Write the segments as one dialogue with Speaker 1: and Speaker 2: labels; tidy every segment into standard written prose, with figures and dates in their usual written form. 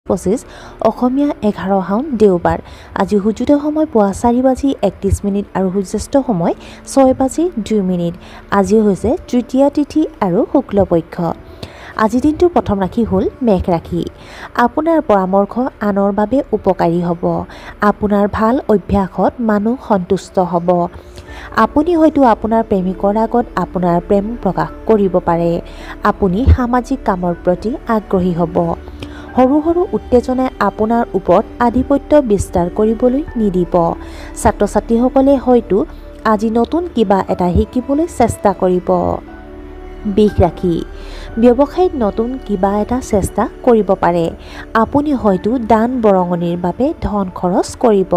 Speaker 1: 25 অসমীয়া 11 শাওন দেওবাৰ। আজি সূৰ্যোদয় সময় পুৱা 4:31 আৰু সূৰ্যাস্ত সময় 6:02। আজি হৈছে তৃতীয়া তিথি আৰু শুক্লপক্ষ। আজি দিনটোৰ প্ৰথম ৰাশি হ'ল মেঘ ৰাশি। আপোনাৰ পৰামৰ্শ আনৰ বাবে উপকাৰী হ'ব। আপোনাৰ ভাল অভ্যাসত মানুহ সন্তুষ্ট হ'ব। আপুনি হয়তো আপোনাৰ প্ৰেমিকৰ আগত আপোনাৰ প্ৰেম প্ৰকাশ কৰিব পাৰে। আপুনি সামাজিক কামৰ প্ৰতি আগ্ৰহী হ'ব। সৰু সৰু উত্তেজনাই আপোনাৰ ওপৰত আধিপত্য বিস্তাৰ কৰিবলৈ নিদিব। ছাত্ৰ-ছাত্ৰীসকলে হয়তো আজি নতুন কিবা এটা শিকিবলৈ চেষ্টা কৰিব। বৃষ ৰাশি। ব্যৱসায়ত নতুন কিবা এটা চেষ্টা কৰিব পাৰে। আপুনি হয়তো দান বৰঙণিৰ বাবে ধন খৰচ কৰিব।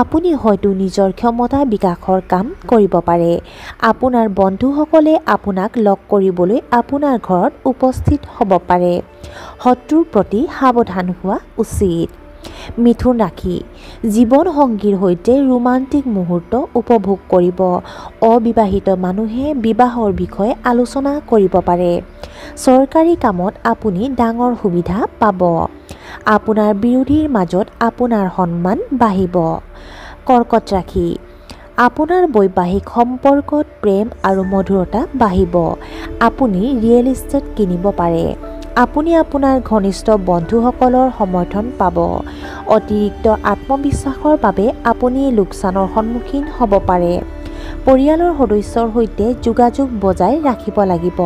Speaker 1: আপুনি হয়তো নিজৰ ক্ষমতা বিকাশৰ কাম কৰিব পাৰে। আপোনাৰ বন্ধুসকলে আপোনাক লগ কৰিবলৈ আপোনাৰ ঘৰত উপস্থিত হ'ব পাৰে। শত্ৰুৰ প্ৰতি সাৱধান হোৱা উচিত। মিথুন ৰাশি। জীৱন সংগীৰ সৈতে ৰোমান্টিক মুহূৰ্ত উপভোগ কৰিব। অবিবাহিত মানুহে বিবাহৰ বিষয়ে আলোচনা কৰিব পাৰে। চৰকাৰী কামত আপুনি ডাঙৰ সুবিধা পাব। আপোনাৰ বিৰোধীৰ মাজত আপোনাৰ সন্মান বাঢ়িব। কৰ্কট ৰাশি। আপোনাৰ বৈবাহিক সম্পৰ্কত প্ৰেম আৰু মধুৰতা বাঢ়িব। আপুনি ৰিয়েল ইষ্টেট কিনিব পাৰে। আপুনি আপোনাৰ ঘনিষ্ঠ বন্ধুসকলৰ সমৰ্থন পাব। অতিৰিক্ত আত্মবিশ্বাসৰ বাবে আপুনি লোকচানৰ সন্মুখীন হ'ব পাৰে। পৰিয়ালৰ সদস্যৰ সৈতে যোগাযোগ বজাই ৰাখিব লাগিব।